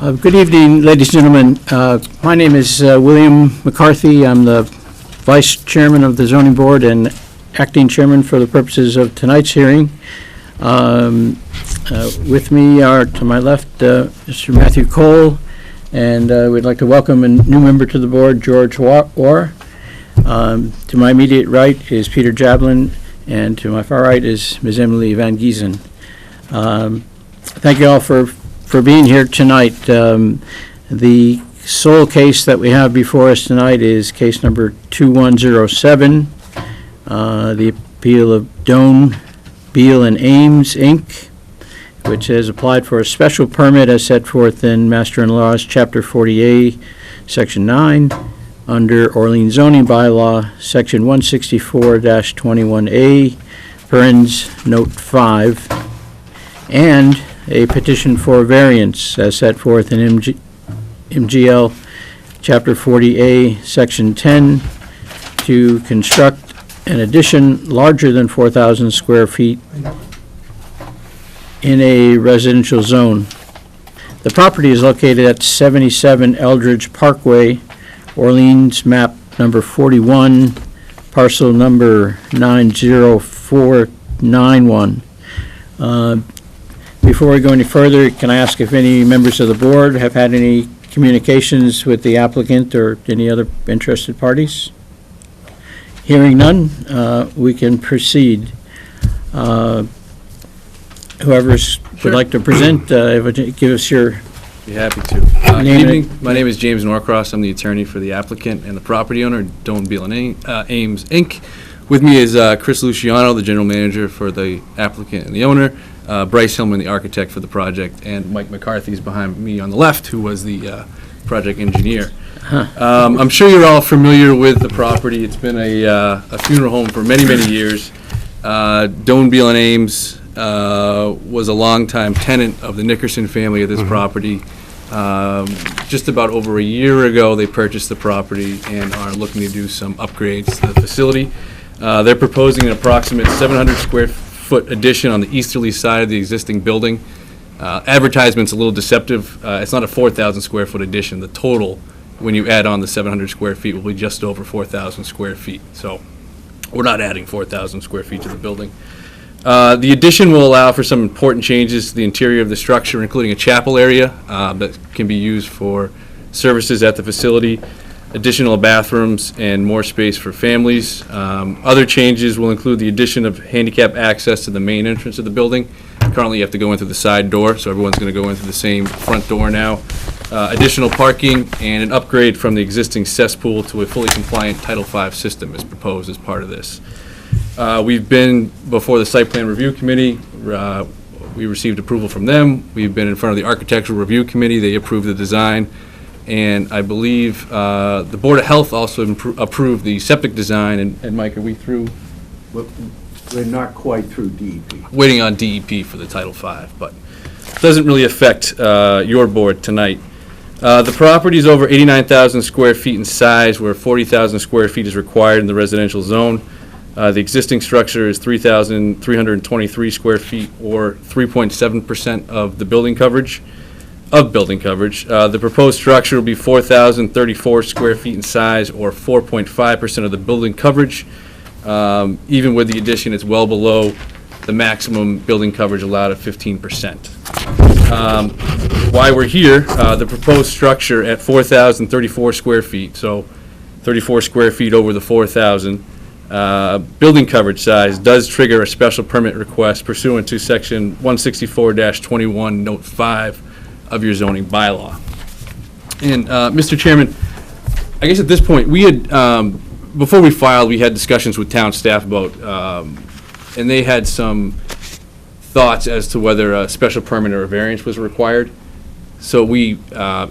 Good evening, ladies and gentlemen. My name is William McCarthy. I'm the Vice Chairman of the Zoning Board and Acting Chairman for the purposes of tonight's hearing. With me are, to my left, Mr. Matthew Cole, and we'd like to welcome a new member to the board, George Orr. To my immediate right is Peter Jablin, and to my far right is Ms. Emily Van Giesen. Thank you all for being here tonight. The sole case that we have before us tonight is case number 2107, the appeal of Doan, Beal and Ames, Inc., which has applied for a special permit as set forth in Master and Laws, Chapter 40A, Section 9, under Orleans Zoning Bylaw, Section 164-21A, parens Note 5, and a petition for variance as set forth in MGL Chapter 40A, Section 10, to construct an addition larger than 4,000 square feet in a residential zone. The property is located at 77 Eldridge Parkway, Orleans, map number 41, parcel number 90491. Before we go any further, can I ask if any members of the board have had any communications with the applicant or any other interested parties? Hearing none, we can proceed. Whoever would like to present, give us your... Be happy to. Good evening. My name is James Norcross. I'm the attorney for the applicant and the property owner, Doan, Beal and Ames, Inc. With me is Chris Luciano, the general manager for the applicant and the owner, Bryce Hillman, the architect for the project, and Mike McCarthy is behind me on the left, who was the project engineer. I'm sure you're all familiar with the property. It's been a funeral home for many, many years. Doan, Beal and Ames was a longtime tenant of the Nickerson family of this property. Just about over a year ago, they purchased the property and are looking to do some upgrades to the facility. They're proposing an approximate 700 square foot addition on the easterly side of the existing building. Advertisement's a little deceptive. It's not a 4,000 square foot addition. The total, when you add on the 700 square feet, will be just over 4,000 square feet. So we're not adding 4,000 square feet to the building. The addition will allow for some important changes to the interior of the structure, including a chapel area that can be used for services at the facility, additional bathrooms, and more space for families. Other changes will include the addition of handicap access to the main entrance of the building. Currently, you have to go in through the side door, so everyone's going to go in through the same front door now. Additional parking and an upgrade from the existing cesspool to a fully compliant Title V system is proposed as part of this. We've been before the Site Plan Review Committee. We received approval from them. We've been in front of the Architectural Review Committee. They approved the design. And I believe the Board of Health also approved the septic design. And Mike, are we through? We're not quite through DEP. Waiting on DEP for the Title V, but it doesn't really affect your board tonight. The property is over 89,000 square feet in size, where 40,000 square feet is required in the residential zone. The existing structure is 3,323 square feet, or 3.7% of the building coverage. The proposed structure will be 4,034 square feet in size, or 4.5% of the building coverage. Even with the addition, it's well below the maximum building coverage allowed at 15%. Why we're here, the proposed structure at 4,034 square feet, so 34 square feet over the 4,000, building coverage size does trigger a special permit request pursuant to Section 164-21, Note 5 of your zoning bylaw. And Mr. Chairman, I guess at this point, we had, before we filed, we had discussions with town staff about, and they had some thoughts as to whether a special permit or a variance was required. So we,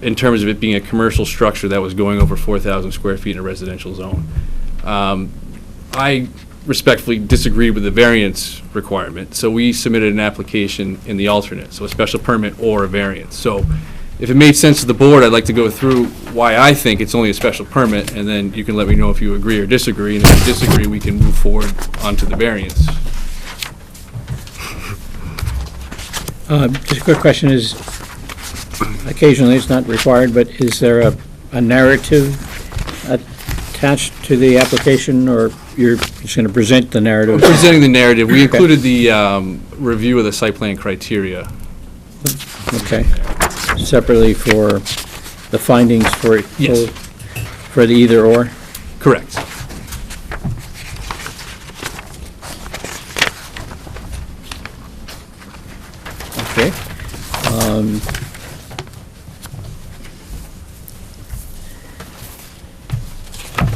in terms of it being a commercial structure that was going over 4,000 square feet in a residential zone, I respectfully disagreed with the variance requirement. So we submitted an application in the alternate, so a special permit or a variance. So if it made sense to the board, I'd like to go through why I think it's only a special permit, and then you can let me know if you agree or disagree. And if you disagree, we can move forward onto the variance. Just a quick question is, occasionally it's not required, but is there a narrative attached to the application, or you're just going to present the narrative? Presenting the narrative, we included the review of the site plan criteria. Okay. Separately for the findings for Yes. for the either or? Correct. Okay.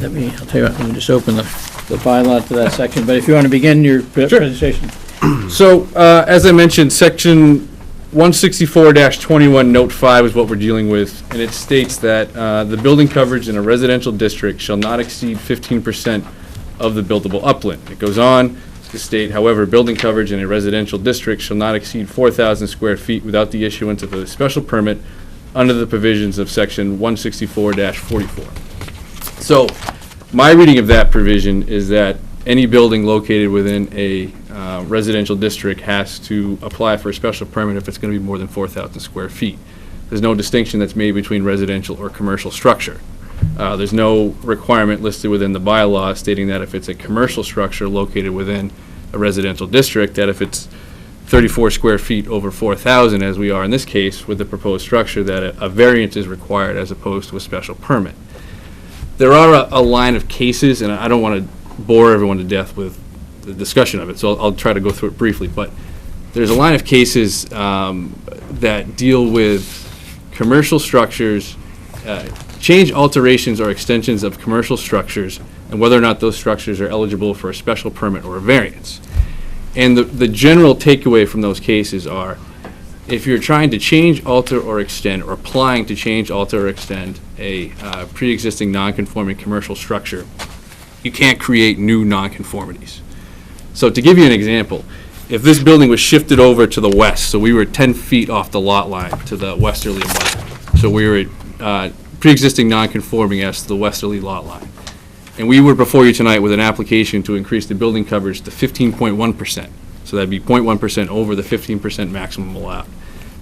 I'll tell you what, let me just open the bylaw to that section, but if you want to begin your presentation. So, as I mentioned, section 164-21, note 5 is what we're dealing with, and it states that the building coverage in a residential district shall not exceed 15% of the buildable upland. It goes on to state, however, building coverage in a residential district shall not exceed 4,000 square feet without the issuance of a special permit under the provisions of section 164-44. So, my reading of that provision is that any building located within a residential district has to apply for a special permit if it's going to be more than 4,000 square feet. There's no distinction that's made between residential or commercial structure. There's no requirement listed within the bylaw stating that if it's a commercial structure located within a residential district, that if it's 34 square feet over 4,000, as we are in this case with the proposed structure, that a variance is required as opposed to a special permit. There are a line of cases, and I don't want to bore everyone to death with the discussion of it, so I'll try to go through it briefly. But there's a line of cases that deal with commercial structures, change alterations or extensions of commercial structures, and whether or not those structures are eligible for a special permit or a variance. And the general takeaway from those cases are, if you're trying to change, alter, or extend, or applying to change, alter, or extend a pre-existing non-conforming commercial structure, you can't create new non-conformities. So to give you an example, if this building was shifted over to the west, so we were 10 feet off the lot line to the westerly one, so we were pre-existing non-conforming as to the westerly lot line, and we were before you tonight with an application to increase the building coverage to 15.1%, so that'd be 0.1% over the 15% maximum allowed.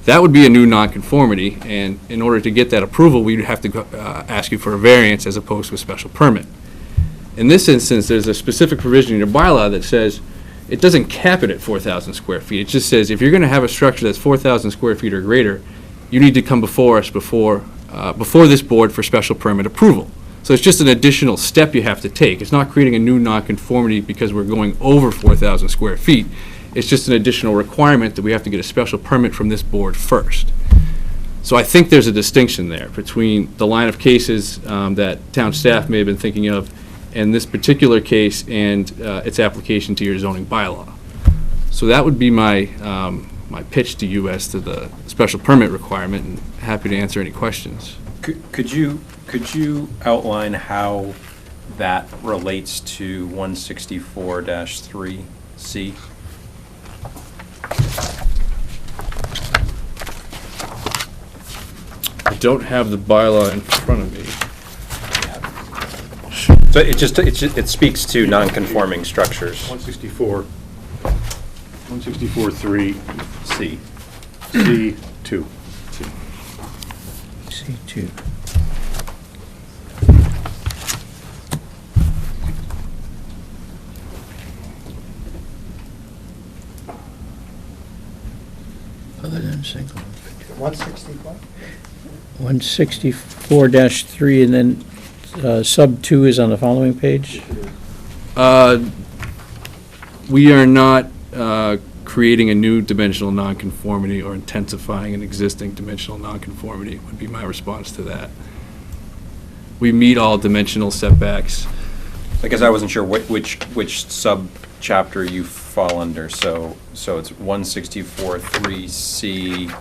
That would be a new nonconformity, and in order to get that approval, we'd have to ask you for a variance as opposed to a special permit. In this instance, there's a specific provision in your bylaw that says it doesn't cap it at 4,000 square feet. It just says if you're going to have a structure that's 4,000 square feet or greater, you need to come before us before this board for special permit approval. So it's just an additional step you have to take. It's not creating a new nonconformity because we're going over 4,000 square feet. It's just an additional requirement that we have to get a special permit from this board first. So I think there's a distinction there between the line of cases that town staff may have been thinking of and this particular case and its application to your zoning bylaw. So that would be my my pitch to you as to the special permit requirement, and happy to answer any questions. Could you outline how that relates to 164-3C? I don't have the bylaw in front of me. So it speaks to non-conforming structures. 164-3C, C2. C2. Other than single. 164? 164-3, and then sub 2 is on the following page? We are not creating a new dimensional nonconformity or intensifying an existing dimensional nonconformity, would be my response to that. We meet all dimensional setbacks. I guess I wasn't sure which sub-chapter you fall under, so it's 164-3C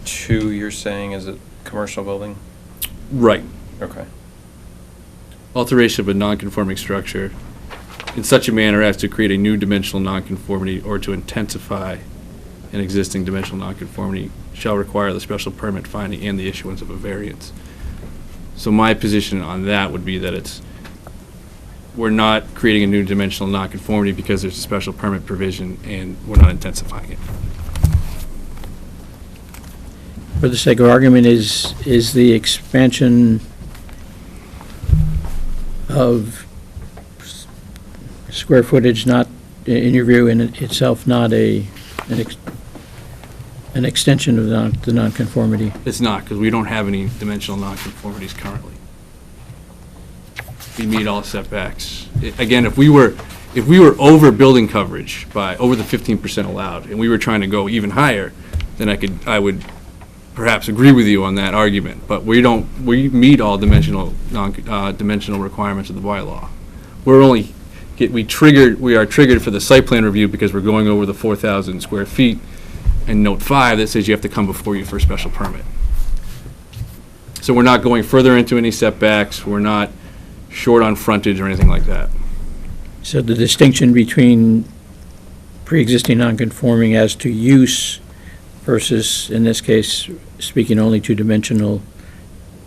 2, you're saying, is it commercial building? Right. Okay. Alteration of a nonconforming structure in such a manner as to create a new dimensional nonconformity or to intensify an existing dimensional nonconformity shall require the special permit finding and the issuance of a variance. So my position on that would be that we're not creating a new dimensional nonconformity because there's a special permit provision and we're not intensifying it. for the sake of argument, is the expansion of square footage not, in your view, in itself, not an extension of the nonconformity? It's not, because we don't have any dimensional nonconformities currently. We meet all setbacks. Again, if we were over building coverage by, over the 15% allowed, and we were trying to go even higher, then I would perhaps agree with you on that argument. But we meet all dimensional requirements of the bylaw. We are triggered for the site plan review because we're going over the 4,000 square feet, and note 5 that says you have to come before you for a special permit. So we're not going further into any setbacks, we're not short on frontage or anything like that. So the distinction between pre-existing nonconforming as to use versus, in this case, speaking only to dimensional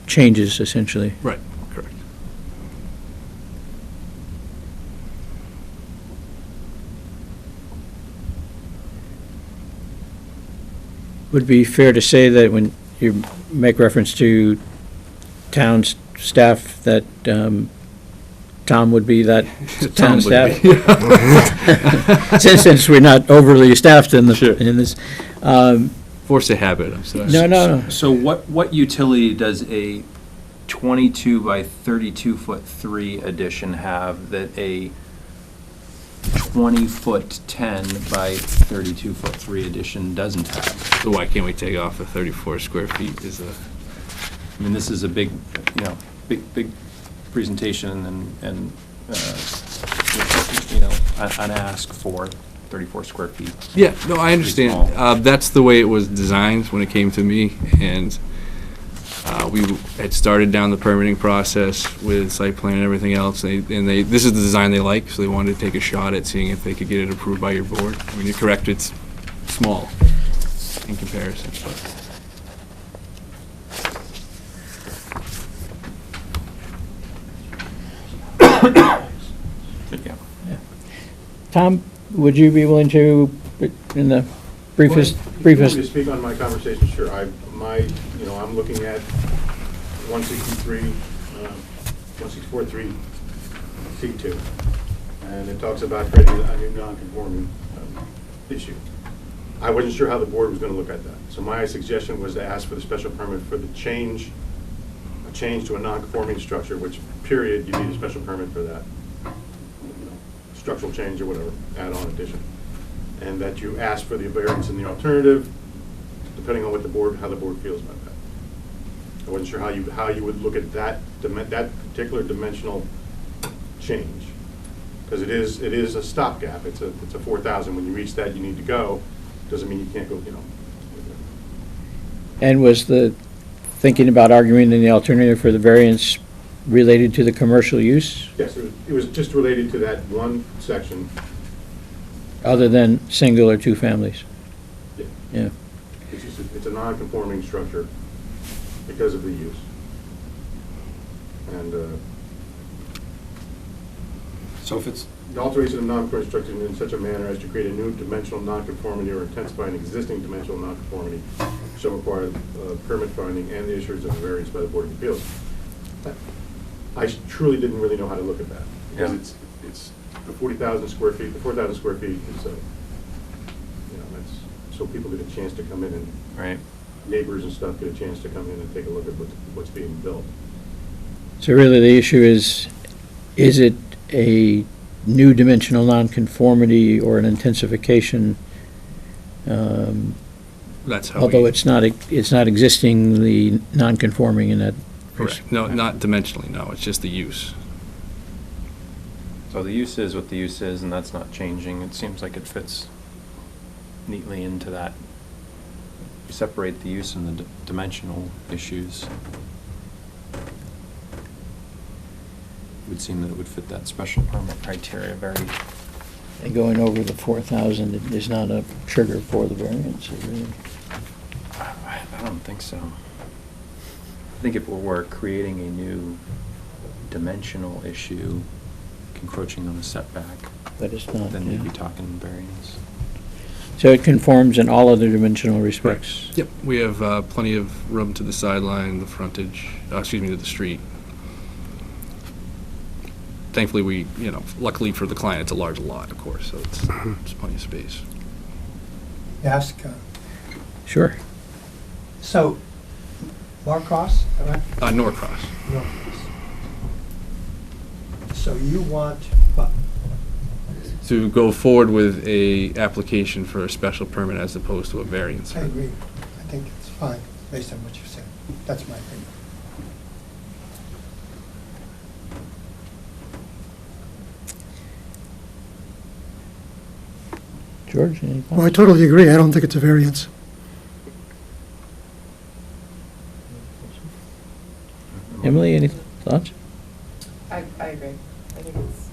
changes, essentially. Right, correct. Would it be fair to say that when you make reference to town staff, that Tom would be that town staff? Since we're not overly staffed in Sure. this. Force of habit, I'm sorry. No. So what utility does a 22 by 32-foot 3 addition have that a 20-foot 10 by 32-foot 3 addition doesn't have? So why can't we take off the 34 square feet I mean, this is a big, big presentation and an ask for 34 square feet. Yeah, no, I Pretty understand. That's the way it was designed when it came to me, and we had started down the permitting process with site plan and everything else, this is the design they like, so they wanted to take a shot at seeing if they could get it approved by your board. I mean, you're correct, it's small in comparison, but. Yeah. Tom, would you be willing to, in the briefest? If you want me to speak on my conversation, sure. I'm looking at 164.3 C2, and it talks about creating a new non-conforming issue. I wasn't sure how the board was going to look at that, so my suggestion was to ask for the special permit for a change to a non-conforming structure, which, period, you need a special permit for that. Structural change or whatever, add-on addition. And that you ask for the variance in the alternative, depending on how the board feels about that. I wasn't sure how you would look at that particular dimensional change, because it is a stopgap. It's a 4,000. When you reach that, you need to go. Doesn't mean you can't go. And was the thinking about arguing in the alternative for the variance related to the commercial use, Yes, it was just related to that one section. other than single or two families? Yeah. It's a non-conforming structure because of the use. And So if it's, the alteration of non-conforming structure in such a manner as to create a new dimensional nonconformity or intensify an existing dimensional nonconformity shall require permit finding and the issuance of a variance by the Board of Appeals. I truly didn't really know how to look at that. Because Yeah. it's the 40,000 square feet, the 4,000 square feet is, that's, so people get a chance to come in and right, neighbors and stuff get a chance to come in and take a look at what's being built. So really, the issue is it a new dimensional nonconformity or an intensification? That's how Although we, it's not existing, the nonconforming in that. correct. No, not dimensionally, no, it's just the use. so the use is what the use is, and that's not changing. It seems like it fits neatly into that. You separate the use and the dimensional issues. It would seem that it would fit that special permit criteria very, And going over the 4,000 is not a trigger for the variance, really. I don't think so. I think if we were creating a new dimensional issue, encroaching on the setback, But it's not. then we'd be yeah. talking variance. So it conforms in all other dimensional respects? Yep, we have plenty of room to the sideline, the frontage, to the street. Thankfully, luckily for the client, it's a large lot, of course, so it's plenty of space. Ask, Sure. so, Norcross, am I? Norcross. Norcross. So you want, what? To go forward with a application for a special permit as opposed to a variance. I agree. I think it's fine, based on what you said. That's my opinion. George, any Well, I comments? totally agree. I don't think it's a variance. Emily, any thoughts? I agree. I think it's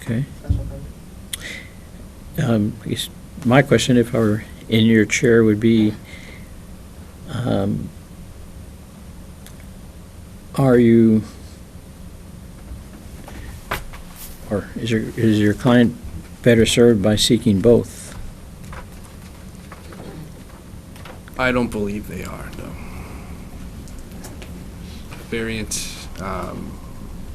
Okay. special permit. I guess my question, if I were in your chair, would be, are you, or is your client better served by seeking both? I don't believe they are, no. Variance,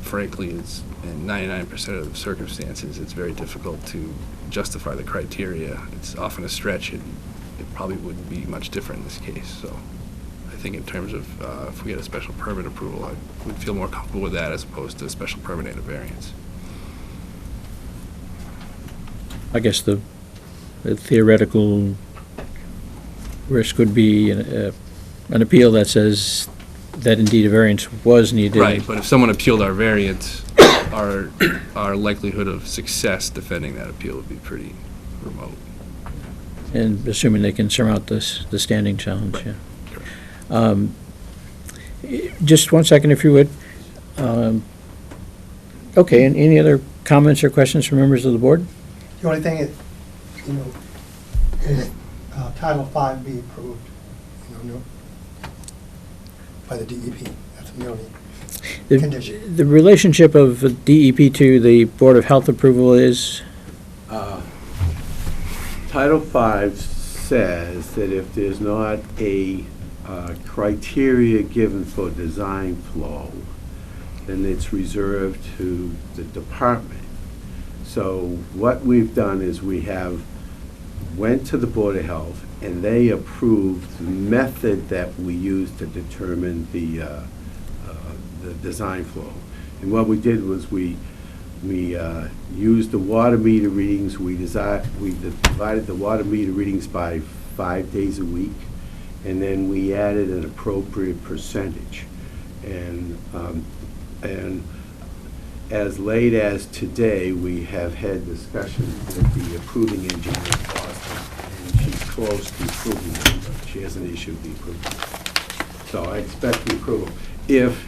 frankly, is, in 99% of the circumstances, it's very difficult to justify the criteria. It's often a stretch, and it probably wouldn't be much different in this case, so I think in terms of, if we get a special permit approval, I would feel more comfortable with that as opposed to a special permit and a variance. I guess the theoretical risk would be an appeal that says that indeed a variance was needed. Right, but if someone appealed our variance, our likelihood of success defending that appeal would be pretty remote. And assuming they can surmount the standing challenge, yeah. Just 1 second, if you would. Okay, and any other comments or questions from members of the board? The only thing is, is Title V be approved, by the DEP. That's the only condition. The relationship of DEP to the Board of Health approval is, Title V says that if there's not a criteria given for design flow, then it's reserved to the department. So what we've done is we have went to the Board of Health, and they approved the method that we use to determine the design flow. And what we did was we used the water meter readings. We divided the water meter readings by 5 days a week, and then we added an appropriate percentage. And as late as today, we have had discussions with the approving engineer in Boston, and she's close to approving them, but she hasn't issued the approval. So I expect the approval. If,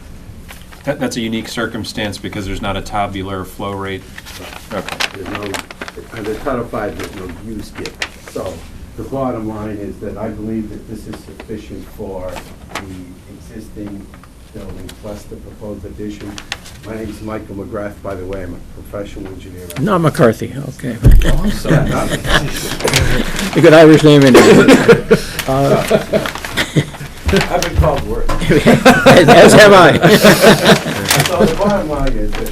That's a unique circumstance because there's not a tabular flow rate. Okay. there's no, under Title V, there's no use given. So the bottom line is that I believe that this is sufficient for the existing building plus the proposed addition. My name is Michael McGrath, by the way. I'm a professional engineer. not McCarthy, okay. Yeah, not- A good Irish name anyway. I've been called worse. As have I. So the bottom line is that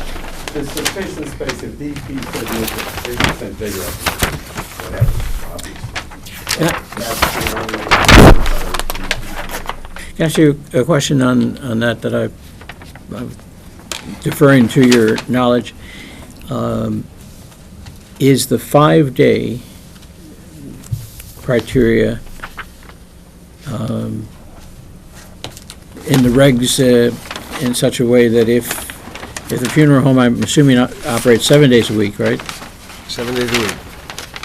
there's sufficient space if DP said make it 3% bigger, whatever, obviously. That's the only- Can I ask you a question on that I'm deferring to your knowledge? Is the 5-day criteria in the regs in such a way that if the funeral home, I'm assuming, operates 7 days a week, right? 7 days a week.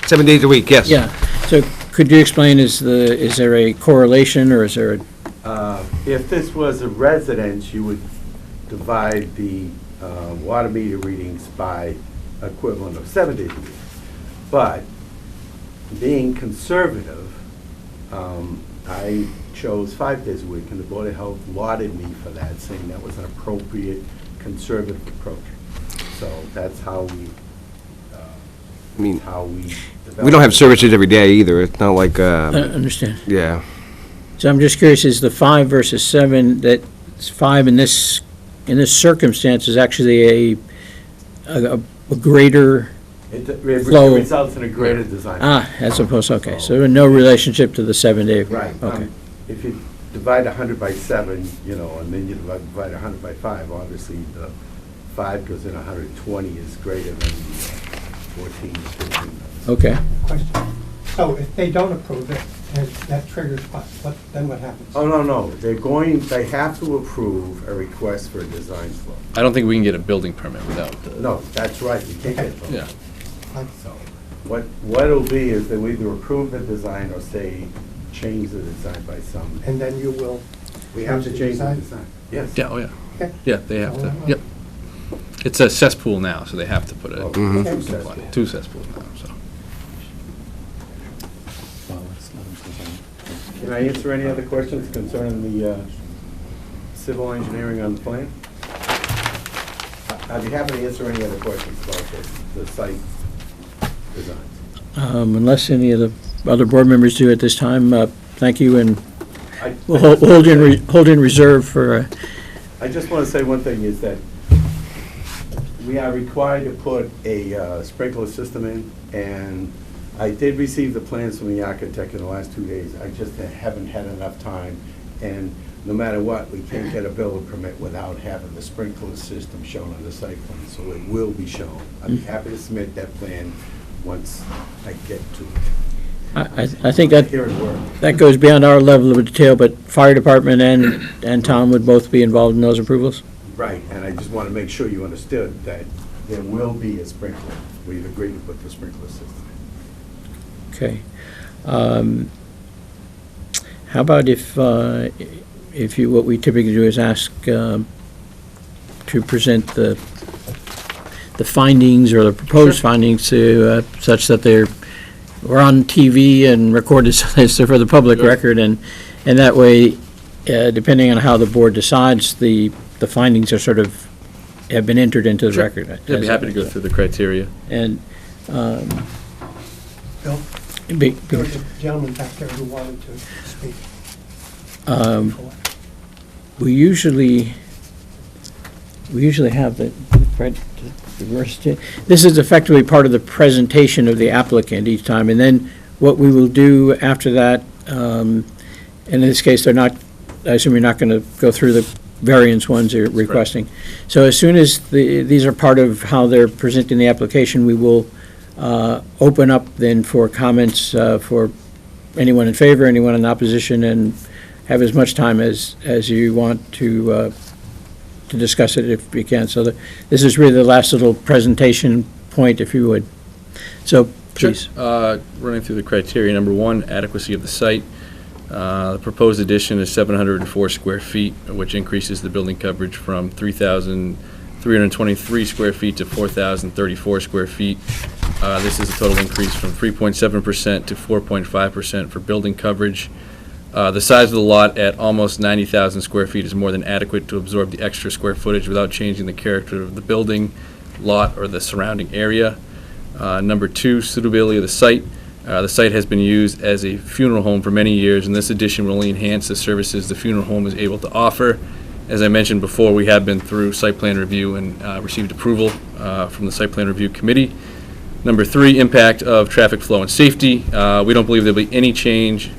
7 days a week, yes. Yeah. So could you explain, is there a correlation, or is there a If this was a residence, you would divide the water meter readings by equivalent of 7 days a week. But being conservative, I chose 5 days a week, and the Board of Health lauded me for that, saying that was an appropriate conservative approach. So that's how we I mean, how we develop. we don't have services every day either. It's not like, Understand. yeah. So I'm just curious, is the 5 versus 7, that's 5 in this circumstance is actually a greater, It flow. results in a greater design. as opposed, okay, so no relationship to the 7-day. Right. Okay. If you divide 100 by 7, you know, and then you divide 100 by 5, obviously the 5 goes in 120 is greater than the 14 or 15. Okay. Question. So if they don't approve it, and that triggers then what happens? Oh, no, they have to approve a request for a design flow. I don't think we can get a building permit without the. No, that's right, you can't get those. Yeah. Like, So, what it'll be is they'll either approve the design or say, change the design by some. And then you will. We have to change change the design? design. Yes. Yeah, oh, yeah. Okay. Yeah, they have to, yep. It's a cesspool now, so they have to put Oh, a, Mhm. two cesspools. 2 cesspools now, so. Can I answer any other questions concerning the civil engineering on the plan? I'd be happy to answer any other questions about the site designs. Unless any of the other board members do at this time, thank you, and I- we'll hold in reserve for, I just want to say one thing, is that we are required to put a sprinkler system in, and I did receive the plans from the architect in the last 2 days. I just haven't had enough time, and no matter what, we can't get a building permit without having the sprinkler system shown on the site plan, so it will be shown. I'd be happy to submit that plan once I get to it. I think that, Here it work. that goes beyond our level of detail, but fire department and Tom would both be involved in those approvals? Right, and I just want to make sure you understood that there will be a sprinkler. We've agreed to put the sprinkler system in. Okay. How about if you, what we typically do is ask to present the findings or the proposed findings to, such that we're on TV and recorded so for the public Sure. record, and that way, depending on how the board decides, the findings are sort of, have been entered into the Sure. record. Yeah, I'd be happy to go through the criteria. And, Bill, be- there was a gentleman back there who wanted to speak. before. we usually have the this is effectively part of the presentation of the applicant each time, and then what we will do after that, and in this case, I assume you're not going to go through the variance ones you're requesting. So as soon as these are part of how they're presenting the application, we will open up then for comments for anyone in favor, anyone in opposition, and have as much time as you want to discuss it if you can. So this is really the last little presentation point, if you would. So, please. Running through the criteria, number 1, adequacy of the site. The proposed addition is 704 square feet, which increases the building coverage from 3,323 square feet to 4,034 square feet. This is a total increase from 3.7% to 4.5% for building coverage. The size of the lot at almost 90,000 square feet is more than adequate to absorb the extra square footage without changing the character of the building, lot, or the surrounding area. Number 2, suitability of the site. The site has been used as a funeral home for many years, and this addition will only enhance the services the funeral home is able to offer. As I mentioned before, we have been through site plan review and received approval from the site plan review committee. Number 3, impact of traffic flow and safety. We don't believe there'll be any change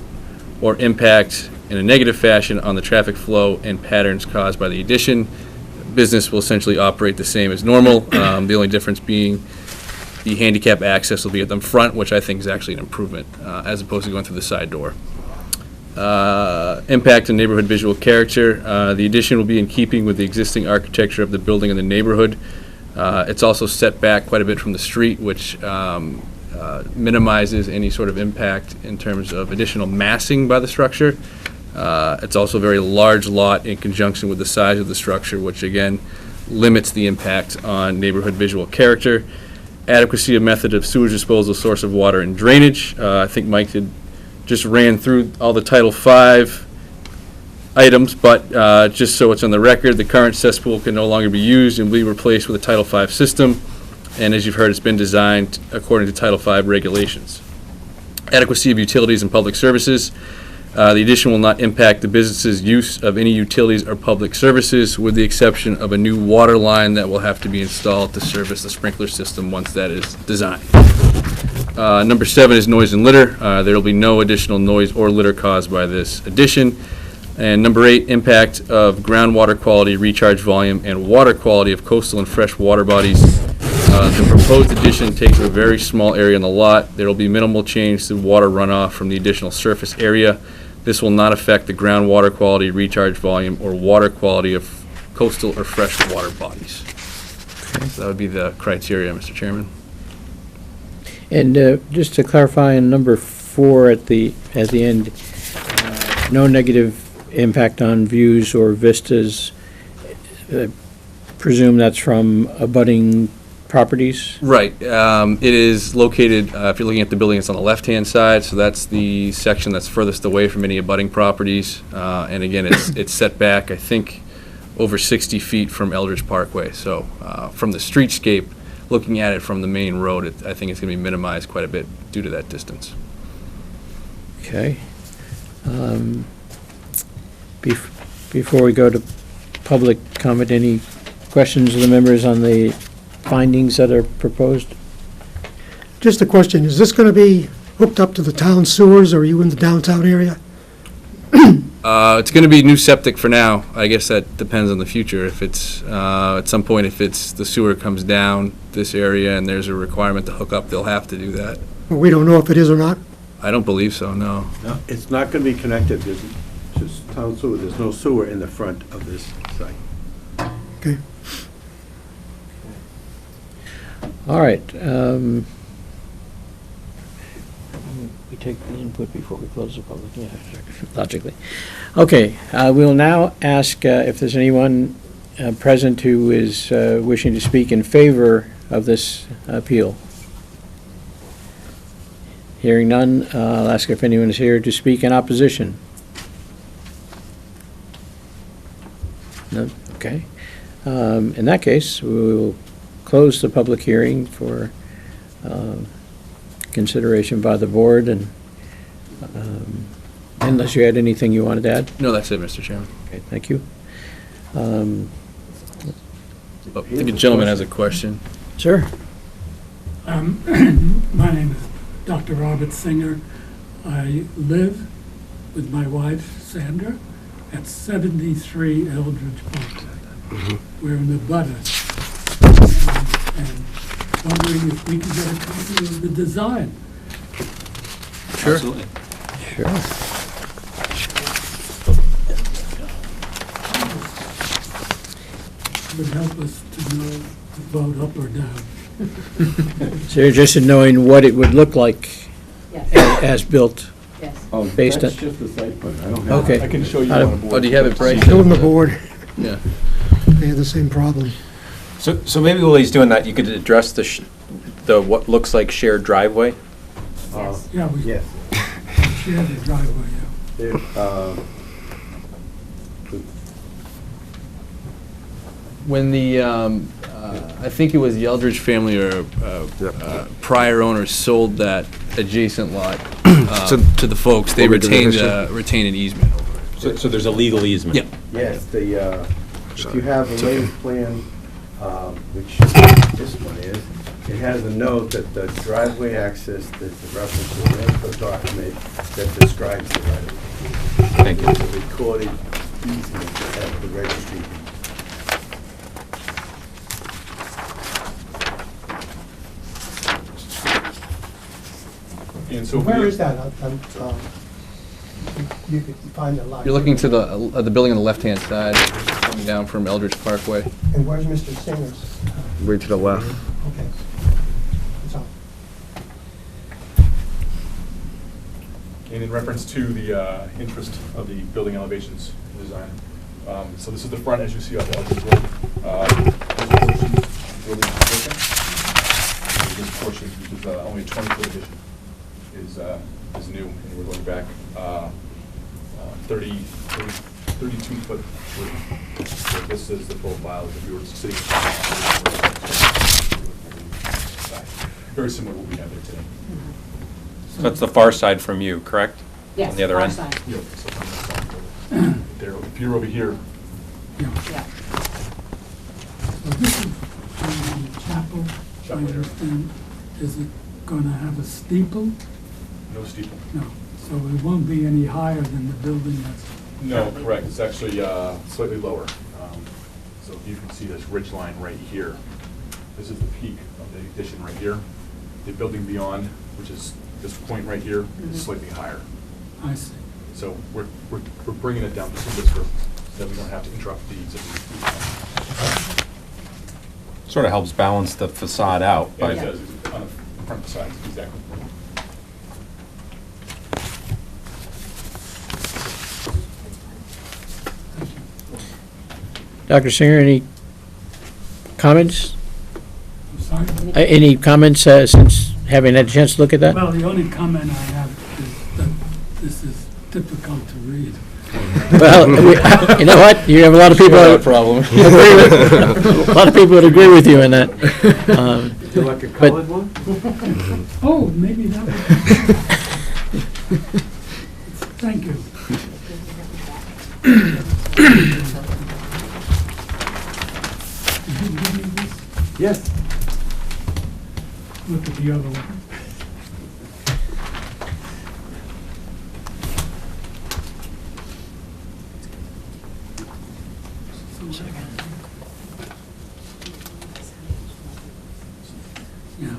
or impact in a negative fashion on the traffic flow and patterns caused by the addition. Business will essentially operate the same as normal, the only difference being the handicap access will be at the front, which I think is actually an improvement, as opposed to going through the side door. Impact on neighborhood visual character. The addition will be in keeping with the existing architecture of the building and the neighborhood. It's also set back quite a bit from the street, which minimizes any sort of impact in terms of additional massing by the structure. It's also a very large lot in conjunction with the size of the structure, which again limits the impact on neighborhood visual character. Adequacy of method of sewage disposal, source of water, and drainage. I think Mike just ran through all the Title V items, but just so it's on the record, the current cesspool can no longer be used and will be replaced with a Title V system. and as you've heard, it's been designed according to Title V regulations. Adequacy of utilities and public services. The addition will not impact the business's use of any utilities or public services, with the exception of a new water line that will have to be installed to service the sprinkler system once that is designed. Number 7 is noise and litter. There will be no additional noise or litter caused by this addition. And number 8, impact of groundwater quality, recharge volume, and water quality of coastal and fresh water bodies. The proposed addition takes a very small area in the lot. There will be minimal change to water runoff from the additional surface area. This will not affect the groundwater quality, recharge volume, or water quality of coastal or fresh water bodies. So that would be the criteria, Mr. Chairman. And just to clarify, on number 4 at the end, no negative impact on views or vistas. Presume that's from abutting properties? Right. It is located, if you're looking at the building, it's on the left-hand side, so that's the section that's furthest away from any abutting properties. And again, it's set back, I think, over 60 feet from Eldridge Parkway. So from the streetscape, looking at it from the main road, I think it's going to be minimized quite a bit due to that distance. Okay. Before we go to public comment, any questions of the members on the findings that are proposed? Just a question, is this going to be hooked up to the town sewers, or are you in the downtown area? It's going to be new septic for now. I guess that depends on the future. If it's, at some point, if it's, the sewer comes down this area and there's a requirement to hook up, they'll have to do that. Well, we don't know if it is or not. I don't believe so, no. No, it's not going to be connected. There's just town sewer. There's no sewer in the front of this site. Okay. All right. We take the input before we close the public, yeah, logically. Okay, we'll now ask if there's anyone present who is wishing to speak in favor of this appeal. Hearing none, I'll ask if anyone is here to speak in opposition. No? Okay. In that case, we will close the public hearing for consideration by the board, and unless you had anything you wanted to add? No, that's it, Mr. Chairman. Okay, thank you. Oh, I think a gentleman has a question. Sir? My name is Dr. Robert Singer. I live with my wife, Sandra, at 73 Eldridge Parkway. We're in the butter. And wondering if we could get a copy of the design. Sure. Absolutely. Sure. Would help us to know to vote up or down. So you're interested in knowing what it would look like Yes, as built? yes. Oh, Based that's on- just the site plan. I don't have. Okay. I can show you I on don't- the board. Oh, do you have it, Bryce? Still on the board, Yeah. they had the same problem. So maybe while he's doing that, you could address the what looks like shared driveway? Yes. Yeah, we Yes. share the driveway, yeah. There, When the, I think it was the Eldridge family or prior owners sold that adjacent lot to the folks, they Over to the retained, history. retained an easement over it. So there's a legal easement? Yep. Yes, if you have a latest plan, which this one is, it has a note that the driveway access, there's a reference to a land court document that describes the right of way. Thank you. It's a recorded easement at the registry. And so Where we- is that? You could find the lot. You're looking to the building on the left-hand side, coming down from Eldridge Parkway. And where's Mr. Singer's? Way to the left. Okay. That's all. And in reference to the interest of the building elevations design. So this is the front, as you see on the Eldridge Road. This portion, which is only a 20-foot addition, is new, and we're going back 32 foot. So this is the profile if you were sitting. very similar to what we have there today. So that's the far side from you, correct? Yes, On the other far end? side. Yeah, so on the side building. There, if you're over here, Yeah. Yeah. So this is chapel, I Chapel area. understand. Is it gonna have a steeple? no steeple. No. So it won't be any higher than the building that's, No, correct, it's actually slightly lower. So you can see this ridge line right here. This is the peak of the addition right here. The building beyond, which is this point right here, is slightly higher. I see. So we're bringing it down just a bit so that we don't have to interrupt the existing. Sort of helps balance the facade out, Yeah, it but does, on the front facade, exactly. Dr. Singer, any comments? I'm sorry? Any comments since having had a chance to look at that? Well, the only comment I have is that this is difficult to read. Well, you know what? You have a lot of people. Sure, no problem. A lot of people would agree with you in that. Would you like a But- colored one? Oh, maybe that would. Thank you. Did you give me this? Yes. Look at the other one. Yeah.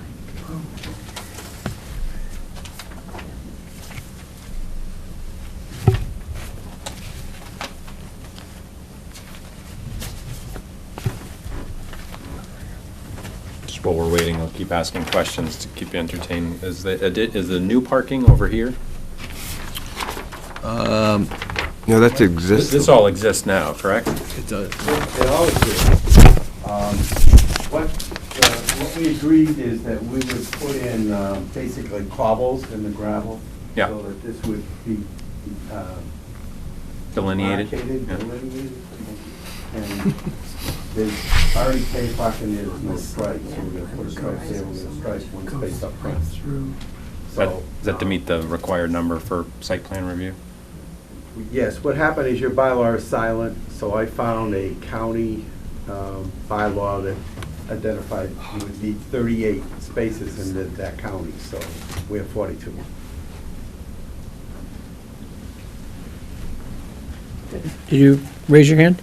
just while we're waiting, I'll keep asking questions to keep you entertained. Is the new parking over here? No, that's This existing. all exists now, correct? It does. It always did. What we agreed is that we would put in basically cobbles in the gravel. Yeah. So that this would be Delineated? demarcated, Yeah. delineated. And there's already paved parking, there's no stripes, so we're gonna put a stripe there, we're gonna stripe one space up front. Through. Is that to meet the required number for site plan review? Yes, what happened is your bylaw is silent, so I found a county bylaw that identified you would need 38 spaces in that county, so we have 42. Did you raise your hand?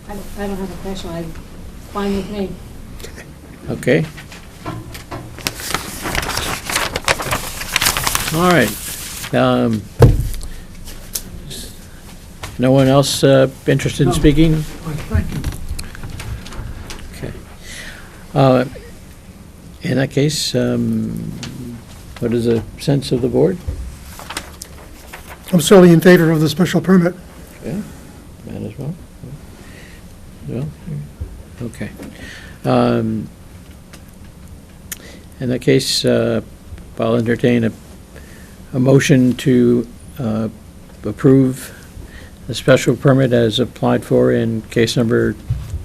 I don't have a question, I'm fine with me. Okay. All right. No one else interested in No. speaking? Well, thank you. Okay. In that case, what is the sense of the board? I'm solely in favor of the special permit. Yeah, might as well. Well, okay. In that case, I'll entertain a motion to approve the special permit as applied for in case number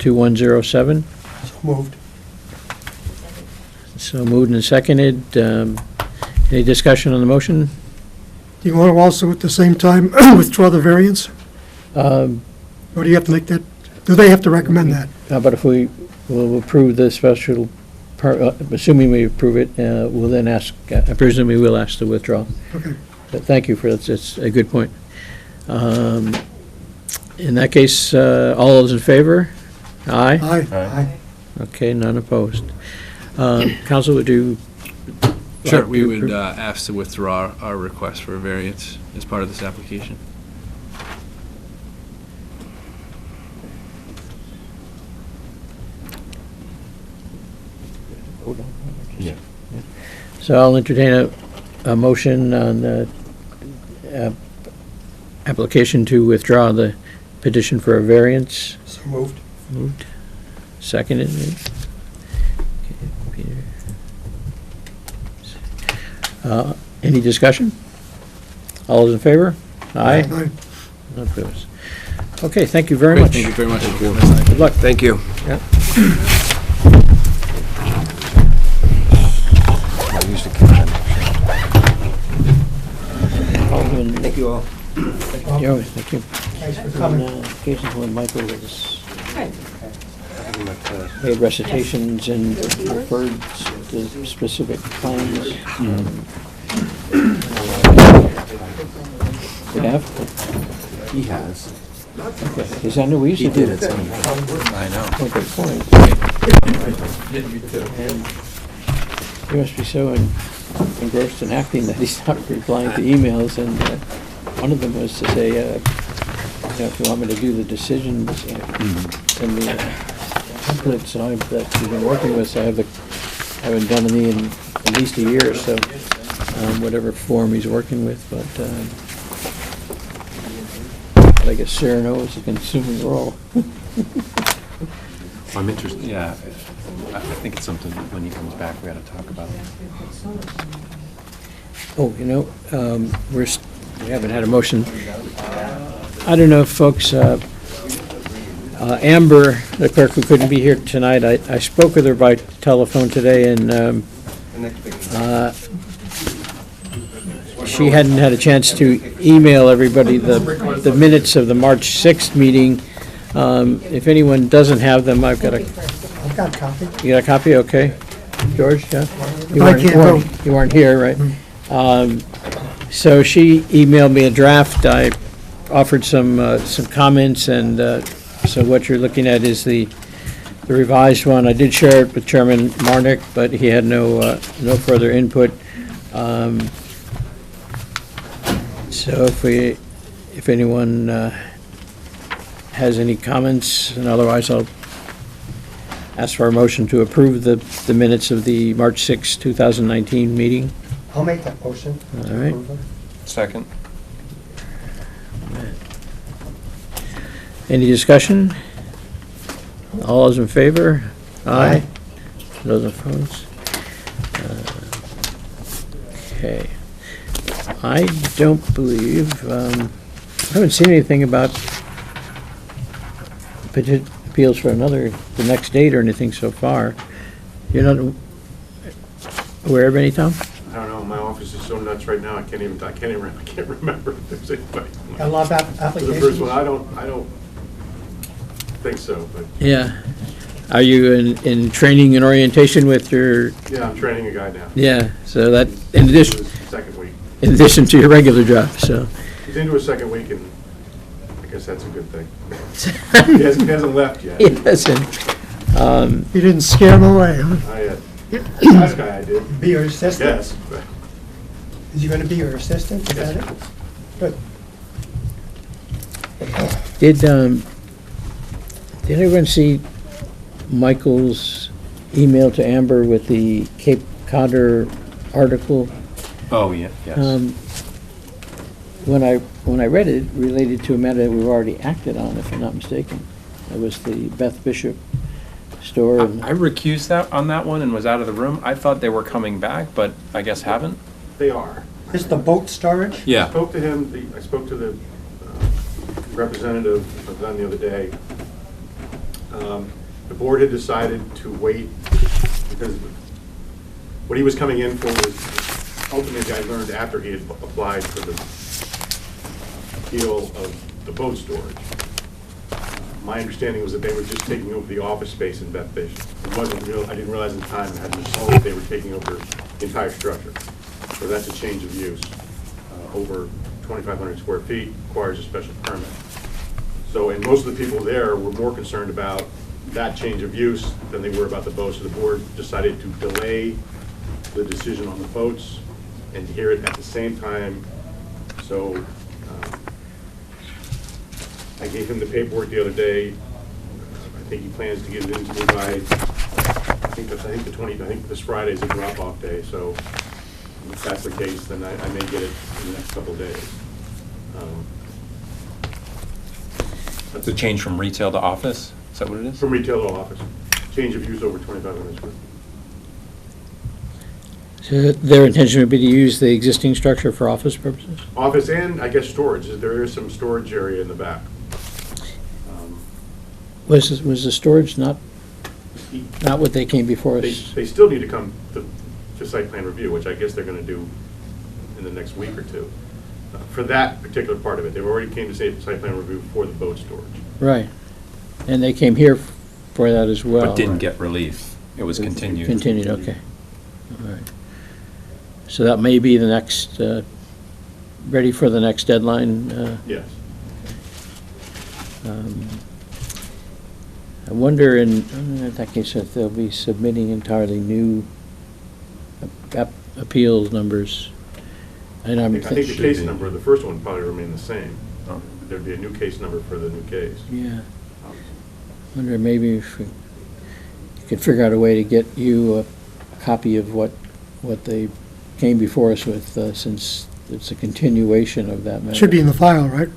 2107. So moved. So moved and seconded. Any discussion on the motion? Do you want to also at the same time withdraw the variance? Um, Or do you have to make that, do they have to recommend that? How about if we will approve the special, assuming we approve it, we'll then ask, I presume we will ask to withdraw. Okay. But thank you for that, it's a good point. In that case, all those in favor? Aye? Aye. Okay, none opposed. Counsel, would you? Sure, we like would to ask to withdraw our request for a variance as part of this application. Yeah. So I'll entertain a motion on the application to withdraw the petition for a variance. So moved. Moved. Seconded. Okay, Peter. Any discussion? All those in favor? Aye? Aye. None opposed. Okay, thank you very Great, much. thank you very much. Good luck. Thank you. Yeah. Yeah, thank you. Thanks for On coming. occasions when Michael was Right. made recitations and referred to specific plans. You have? He has. Okay, because I knew we used to do it. I know. Oh, good point. And he must be so engrossed in acting that he's not replying to emails, and one of them was to say, if you want me to do the decisions, send me templates that you've been working with, so haven't done any in at least a year, so whatever form he's working with, but I guess Cyrano is a consuming role. I'm interested, yeah, I think it's something that when he comes back, we gotta talk about. Oh, we haven't had a motion. I don't know if folks, Amber, the clerk who couldn't be here tonight, I spoke with her by telephone today, and she hadn't had a chance to email everybody the minutes of the March 6th meeting. If anyone doesn't have them, I've got I've got a copy. you got a copy, okay? George, yeah? I can't vote. You weren't here, right? So she emailed me a draft. I offered some comments, and so what you're looking at is the revised one. I did share it with Chairman Marnick, but he had no further input. So if anyone has any comments, and otherwise I'll ask for a motion to approve the minutes of the March 6, 2019 meeting. I'll make that motion. All right. Second? Any discussion? All those in favor? Aye. Those opposed? Okay. I don't believe, I haven't seen anything about appeals for the next date or anything so far. You're not aware of any, Tom? I don't know, my office is so nuts right now, I can't remember if there's anybody. Got a lot of For the applications. first one, I don't think so, but, Yeah. Are you in training and orientation with your, yeah, I'm training a guy now. yeah, so that, in addition, His second week. in addition to your regular job, so. He's into his second week, and I guess that's a good thing. He hasn't left yet. Yes, and, You didn't scare him away, huh? Last guy I did, Be your assistant? yes. but- Is he gonna be your assistant? Is that it? Good. did everyone see Michael's email to Amber with the Cape Codder article? Oh, yeah, yes. When I read it, it related to a matter that we've already acted on, if I'm not mistaken. It was the Beth Bishop store. and- I recused that on that one and was out of the room. I thought they were coming back, but I guess haven't. They are. Is the boat storage? I Yeah. spoke to him, I spoke to the representative of them the other day. The board had decided to wait because what he was coming in for was, ultimately I learned after he had applied for the appeal of the boat storage. My understanding was that they were just taking over the office space in Beth Bishop. It wasn't real, I didn't realize at the time, I hadn't been told that they were taking over the entire structure. So that's a change of use. Over 2,500 square feet requires a special permit. So, and most of the people there were more concerned about that change of use than they were about the boats. So the board decided to delay the decision on the boats and to hear it at the same time. So I gave him the paperwork the other day. I think he plans to get it into me by, I think this Friday is a drop-off day. So if that's the case, then I may get it in the next couple of days. That's a change from retail to office? Is that what it is? From retail to office. Change of use over 2,500 square. So their intention would be to use the existing structure for office purposes? Office and, I guess, storage. There is some storage area in the back. Was the storage not what they came before us? They still need to come to site plan review, which I guess they're going to do in the next week or two. for that particular part of it. They've already came to site plan review for the boat storage. Right. And they came here for that as well. But didn't get relief. It was continued. Continued, okay. All right. So that may be the next, ready for the next deadline? Yes. I wonder in that case if they'll be submitting entirely new appeals numbers. And I think the case number of the first one probably remain the same. There'd be a new case number for the new case. Yeah. Wonder maybe if we could figure out a way to get you a copy of what they came before us with, since it's a continuation of that matter. Should be in the file, right?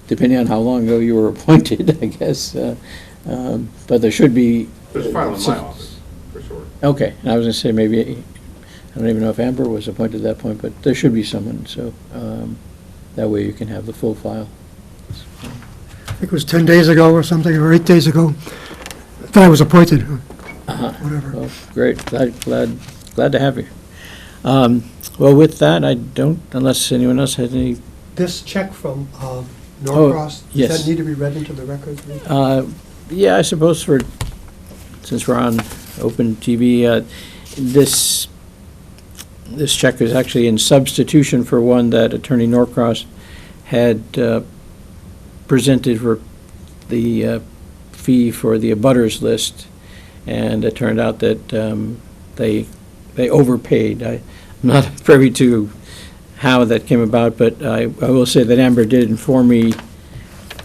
Depending on how long ago you were appointed, I guess. But there should be. There's a file in my office, for sure. Okay, and I was gonna say maybe, I don't even know if Amber was appointed at that point, but there should be someone, so that way you can have the full file. I think it was 10 days ago or something, or 8 days ago, that I was appointed, whatever. Well, great, glad to have you. Well, with that, I don't, unless anyone else has any, This check from Norcross, yes. does that need to be read into the record? yeah, I suppose since we're on open TV, this check is actually in substitution for one that Attorney Norcross had presented for the fee for the abutters list, and it turned out that they overpaid. I'm not privy to how that came about, but I will say that Amber did inform me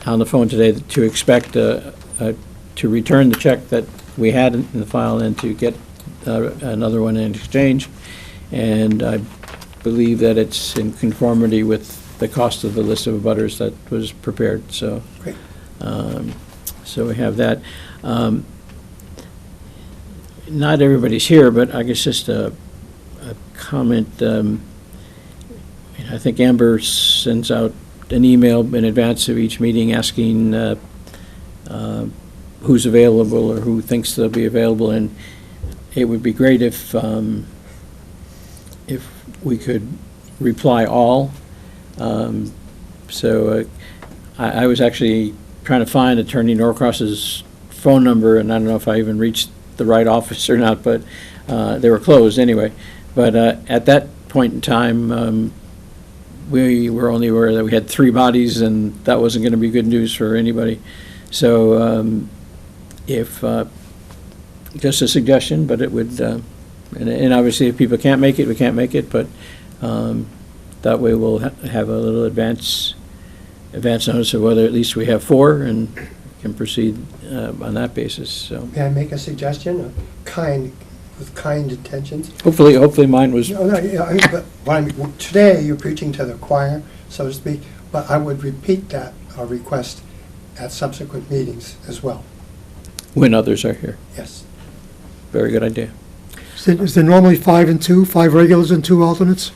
on the phone today to expect to return the check that we had in the file and to get another one in exchange. And I believe that it's in conformity with the cost of the list of abutters that was prepared, so. Great. So we have that. Not everybody's here, but I guess just a comment. I think Amber sends out an email in advance of each meeting asking who's available or who thinks they'll be available, and it would be great if we could reply all. So I was actually trying to find Attorney Norcross's phone number, and I don't know if I even reached the right office or not, but they were closed anyway. But at that point in time, we were only aware that we had 3 bodies, and that wasn't going to be good news for anybody. So if, just a suggestion, but it would, and obviously if people can't make it, we can't make it, but that way we'll have a little advance notice of whether at least we have 4 and can proceed on that basis, so. May I make a suggestion, with kind intentions? Hopefully mine was, No, but today you're preaching to the choir, so to speak, but I would repeat that request at subsequent meetings as well. when others are here. Yes. Very good idea. Is there normally 5 and 2, 5 regulars and 2 alternates?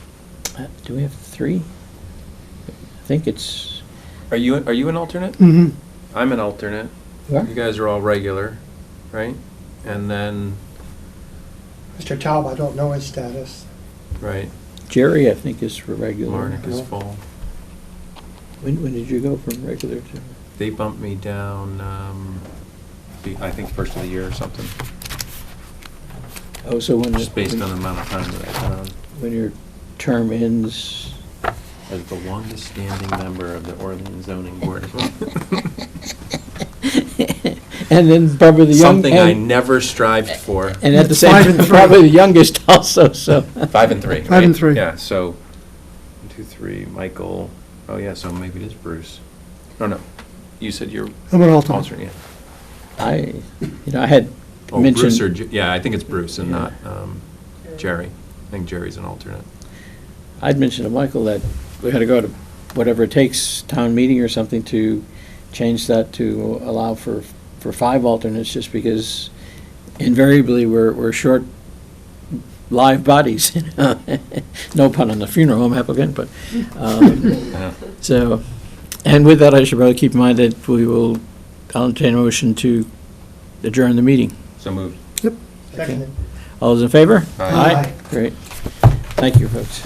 Do we have 3? I think it's, Are you an alternate? Mm-hmm. I'm an alternate. You are? You guys are all regular, right? And then, Mr. Taub, I don't know his status. right, Jerry, I think, is for regular. Marnick is full. When did you go from regular to? They bumped me down, I think first of the year or something, Oh, so when, just based on the amount of time that I've been on. when your term ends, As the longest standing member of the Orleans Zoning Board. and then probably the young. Something I never strived for. And at the 5 same and time, 3. probably the youngest also, so. 5 and 3. 5 right? and 3. Yeah, so 1, 2, 3, Michael, oh yeah, so maybe it is Bruce. Oh, no, you said you're I'm an alternate. alternate, yeah. I had Oh, Bruce or, mentioned, yeah, I think it's Bruce and Yeah. not Jerry. I think Jerry's an alternate. I'd mentioned to Michael that we had to go to whatever it takes, town meeting or something, to change that to allow for 5 alternates, just because invariably we're short live bodies. No pun on the funeral home applicant, but, Yeah. so, and with that, I should probably keep in mind that I'll entertain a motion to adjourn the meeting. So moved. Seconded. All those in favor? Aye. Aye. Great. Thank you, folks.